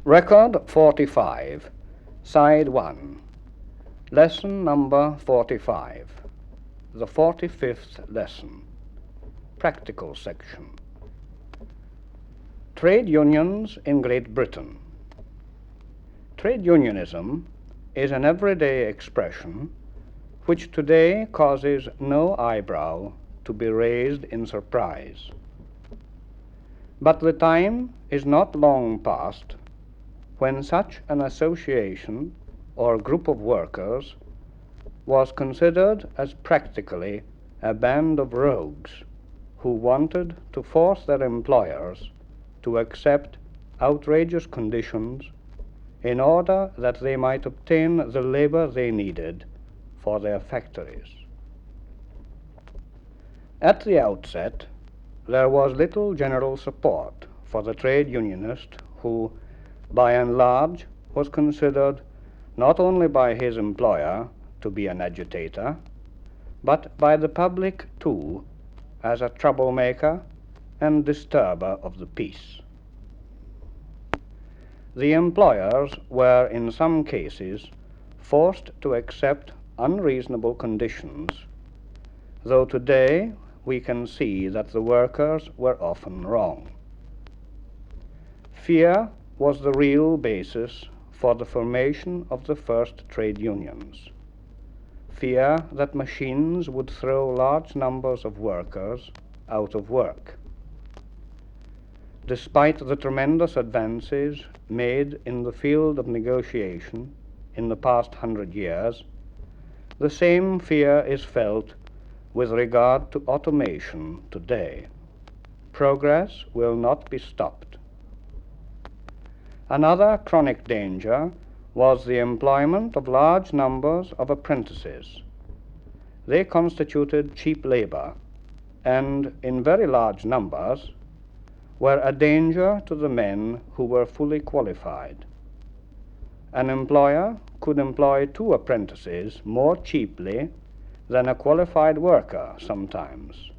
Record 45, Side 1, Lesson number 45, the 45th lesson, Practical section. Trade unions in Great Britain. Trade unionism is an everyday expression which today causes no eyebrow to be raised in surprise. But the time is not long past when such an association or group of workers was considered as practically a band of rogues who wanted to force their employers to accept outrageous conditions in order that they might obtain the labor they needed for their factories. At the outset, there was little general support for the trade unionist who, by and large, was considered not only by his employer to be an agitator, but by the public too as a troublemaker and disturber of the peace. The employers were in some cases forced to accept unreasonable conditions, though today we can see that the workers were often wrong. Fear was the real basis for the formation of the first trade unions. Fear that machines would throw large numbers of workers out of work. Despite the tremendous advances made in the field of negotiation in the past 100 years, the same fear is felt with regard to automation today. Progress will not be stopped. Another chronic danger was the employment of large numbers of apprentices. They constituted cheap labor and, in very large numbers, were a danger to the men who were fully qualified. An employer could employ 2 apprentices more cheaply than a qualified worker sometimes.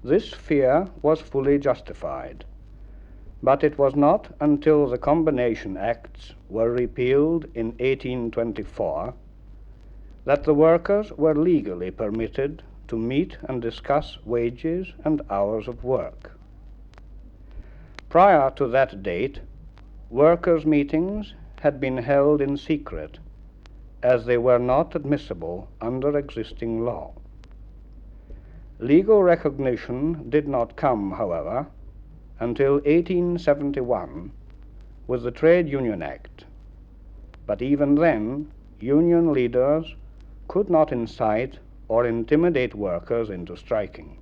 This fear was fully justified, but it was not until the Combination Acts were repealed in 1824 that the workers were legally permitted to meet and discuss wages and hours of work. Prior to that date, workers' meetings had been held in secret, as they were not admissible under existing law. Legal recognition did not come, however, until 1871 with the Trade Union Act, but even then union leaders could not incite or intimidate workers into striking.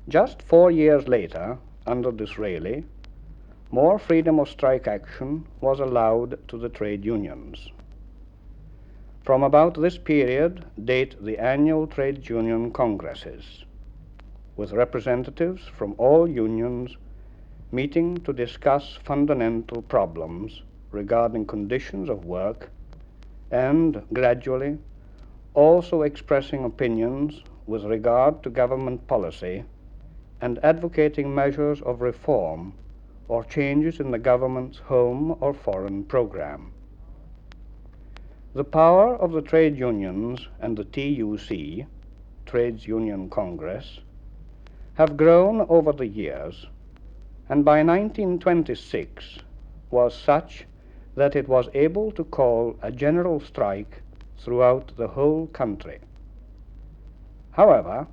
Just 4 years later, under Disraeli, more freedom of strike action was allowed to the trade unions. From about this period date the annual trade union congresses, with representatives from all unions meeting to discuss fundamental problems regarding conditions of work and, gradually, also expressing opinions with regard to government policy and advocating measures of reform or changes in the government's home or foreign program. The power of the trade unions and the TUC, Trades Union Congress, have grown over the years, and by 1926 was such that it was able to call a general strike throughout the whole country. However,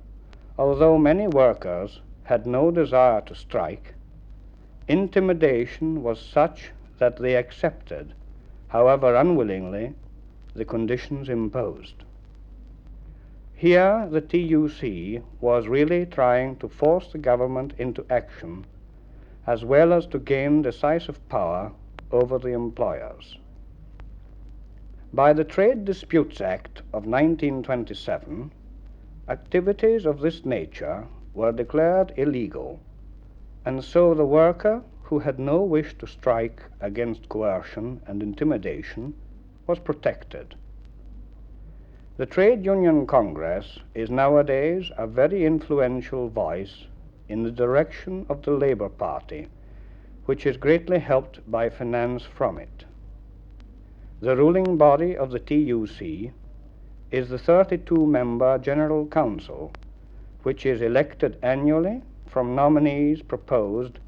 although many workers had no desire to strike, intimidation was such that they accepted, however unwillingly, the conditions imposed. Here the TUC was really trying to force the government into action, as well as to gain decisive power over the employers. By the Trade Disputes Act of 1927, activities of this nature were declared illegal, and so the worker who had no wish to strike against coercion and intimidation was protected. The Trade Union Congress is nowadays a very influential voice in the direction of the Labour Party which is greatly helped by finance from it. The ruling body of the TUC is the 32-member General Council, which is elected annually from nominees proposed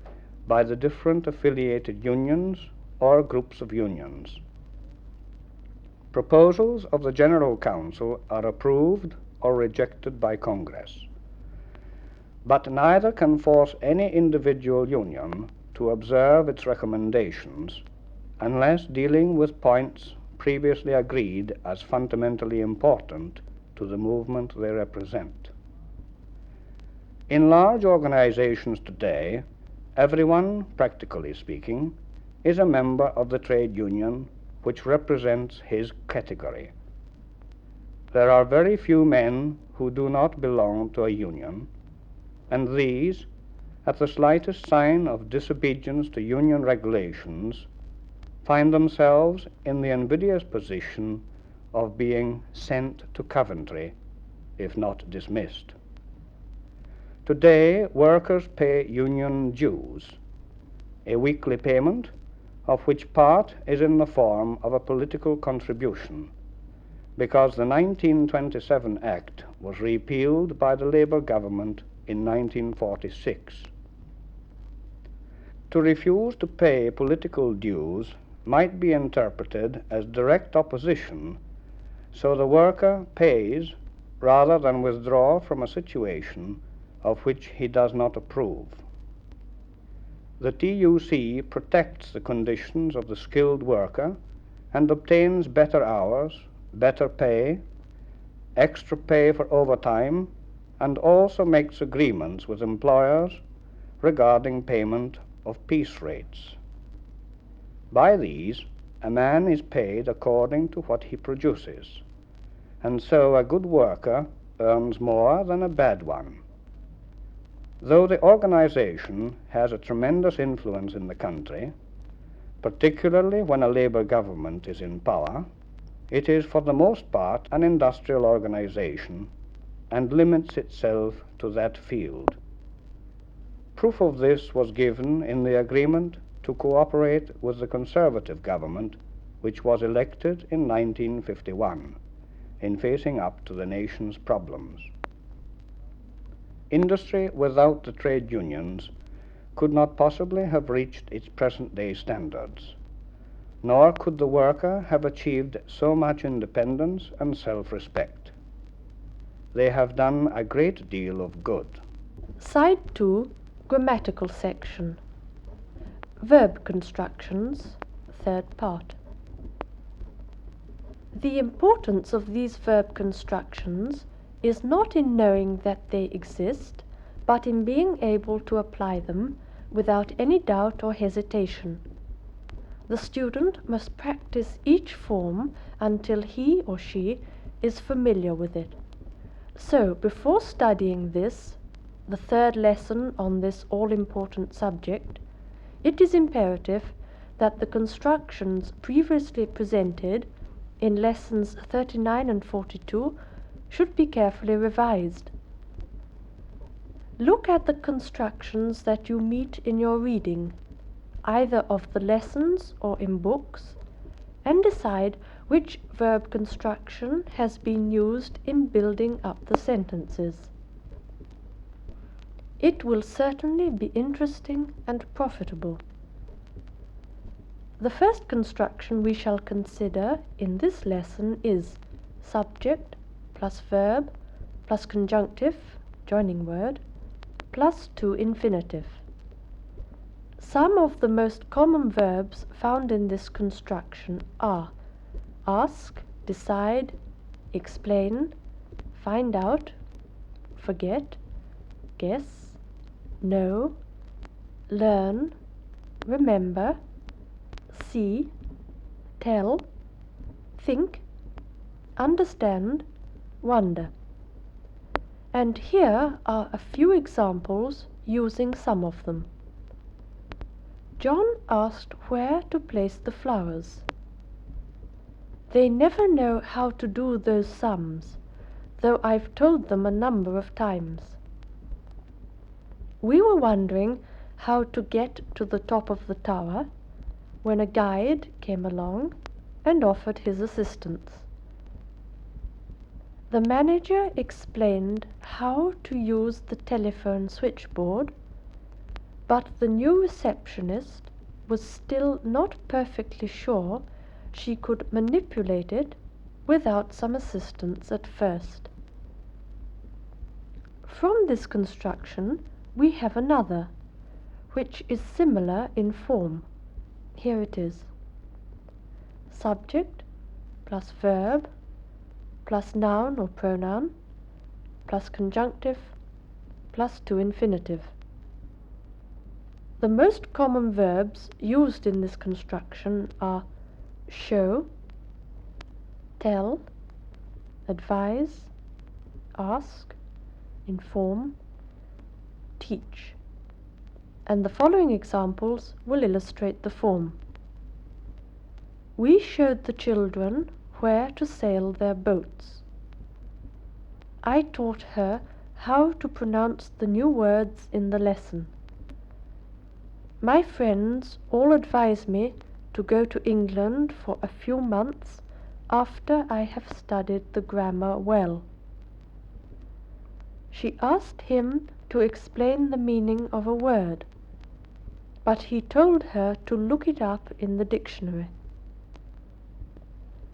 by the different affiliated unions or groups of unions. Proposals of the General Council are approved or rejected by Congress, but neither can force any individual union to observe its recommendations unless dealing with points previously agreed as fundamentally important to the movement they represent. In large organizations today, everyone, practically speaking, is a member of the trade union which represents his category. There are very few men who do not belong to a union, and these, at the slightest sign of disobedience to union regulations, find themselves in the invidious position of being sent to Coventry, if not dismissed. Today, workers pay union dues, a weekly payment of which part is in the form of a political contribution, because the 1927 Act was repealed by the Labour government in 1946. To refuse to pay political dues might be interpreted as direct opposition, so the worker pays rather than withdraw from a situation of which he does not approve. The TUC protects the conditions of the skilled worker and obtains better hours, better pay, extra pay for overtime, and also makes agreements with employers regarding payment of piece rates. By these, a man is paid according to what he produces, and so a good worker earns more than a bad one. Though the organization has a tremendous influence in the country, particularly when a Labour government is in power, it is for the most part an industrial organization and limits itself to that field. Proof of this was given in the agreement to cooperate with the Conservative government, which was elected in 1951, in facing up to the nation's problems. Industry without the trade unions could not possibly have reached its present-day standards, nor could the worker have achieved so much independence and self-respect. They have done a great deal of good. Side 2, Grammatical section. Verb constructions, third part. The importance of these verb constructions is not in knowing that they exist, but in being able to apply them without any doubt or hesitation. The student must practice each form until he or she is familiar with it. So, before studying this, the third lesson on this all-important subject, it is imperative that the constructions previously presented in lessons 39 and 42 should be carefully revised. Look at the constructions that you meet in your reading, either of the lessons or in books, and decide which verb construction has been used in building up the sentences. It will certainly be interesting and profitable. The first construction we shall consider in this lesson is subject plus verb plus conjunctive, joining word, plus to infinitive. Some of the most common verbs found in this construction are ask, decide, explain, find out, forget, guess, know, learn, remember, see, tell, think, understand, wonder. And here are a few examples using some of them. John asked where to place the flowers. They never know how to do those sums, though I've told them a number of times. We were wondering how to get to the top of the tower when a guide came along and offered his assistance. The manager explained how to use the telephone switchboard, but the new receptionist was still not perfectly sure she could manipulate it without some assistance at first. From this construction we have another, which is similar in form. Here it is. Subject plus verb plus noun or pronoun plus conjunctive plus to infinitive. The most common verbs used in this construction are show, tell, advise, ask, inform, teach, and the following examples will illustrate the form. We showed the children where to sail their boats. I taught her how to pronounce the new words in the lesson. My friends all advise me to go to England for a few months after I have studied the grammar well. She asked him to explain the meaning of a word, but he told her to look it up in the dictionary.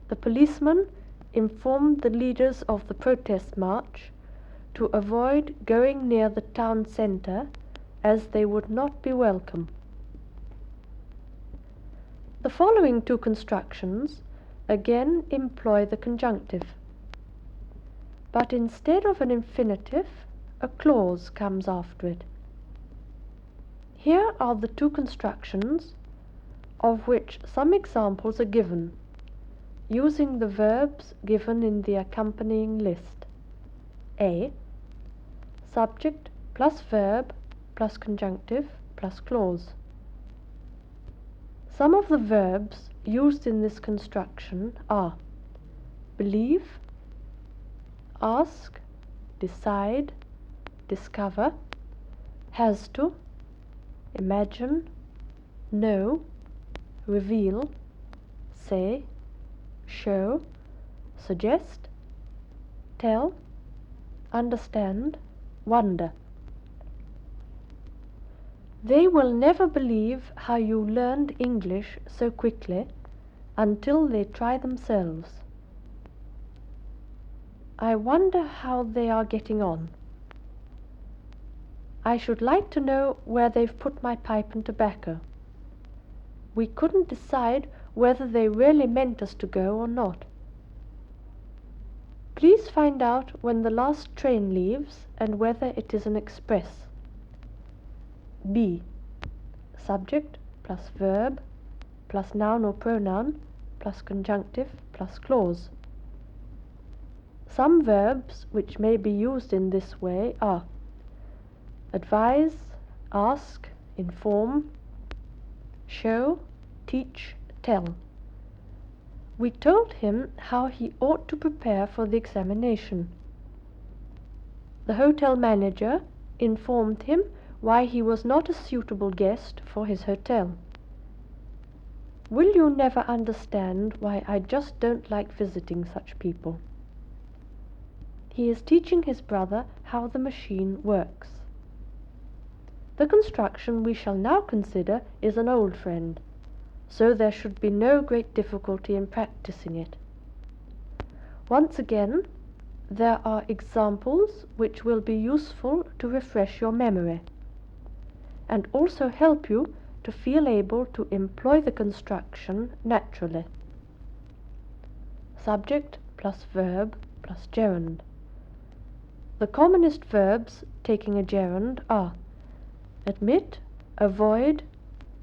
The policeman informed the leaders of the protest march to avoid going near the town centre, as they would not be welcome. The following two constructions again employ the conjunctive, but instead of an infinitive, a clause comes after it. Here are the two constructions, of which some examples are given, using the verbs given in the accompanying list. A. Subject plus verb plus conjunctive plus clause. Some of the verbs used in this construction are believe, ask, decide, discover, has to, imagine, know, reveal, say, show, suggest, tell, understand, wonder. They will never believe how you learned English so quickly until they try themselves. I wonder how they are getting on. I should like to know where they've put my pipe and tobacco. We couldn't decide whether they really meant us to go or not. Please find out when the last train leaves and whether it is an express. B. Subject plus verb plus noun or pronoun plus conjunctive plus clause. Some verbs which may be used in this way are advise, ask, inform, show, teach, tell. We told him how he ought to prepare for the examination. The hotel manager informed him why he was not a suitable guest for his hotel. Will you never understand why I just don't like visiting such people? He is teaching his brother how the machine works. The construction we shall now consider is an old friend, so there should be no great difficulty in practicing it. Once again, there are examples which will be useful to refresh your memory, and also help you to feel able to employ the construction naturally. Subject plus verb plus gerund. The commonest verbs taking a gerund are admit, avoid,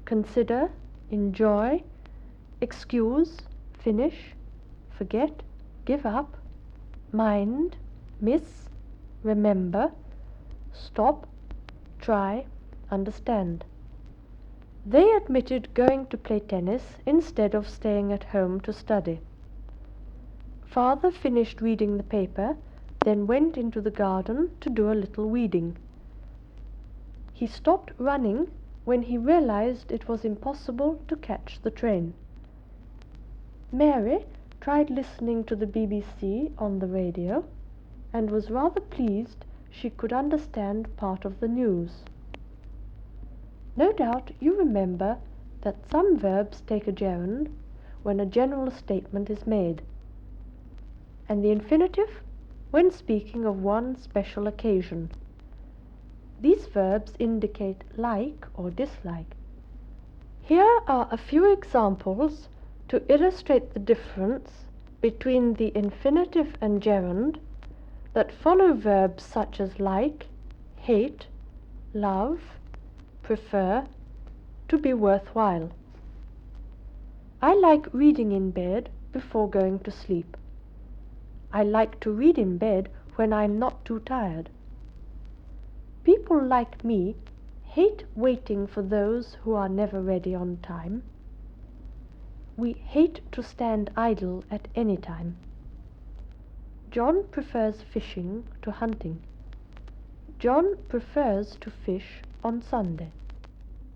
consider, enjoy, excuse, finish, forget, give up, mind, miss, remember, stop, try, understand. They admitted going to play tennis instead of staying at home to study. Father finished reading the paper, then went into the garden to do a little weeding. He stopped running when he realized it was impossible to catch the train. Mary tried listening to the BBC on the radio and was rather pleased she could understand part of the news. No doubt you remember that some verbs take a gerund when a general statement is made, and the infinitive when speaking of one special occasion. These verbs indicate like or dislike. Here are a few examples to illustrate the difference between the infinitive and gerund that follow verbs such as like, hate, love, prefer, to be worthwhile. I like reading in bed before going to sleep. I like to read in bed when I am not too tired. People like me hate waiting for those who are never ready on time. We hate to stand idle at any time. John prefers fishing to hunting. John prefers to fish on Sunday.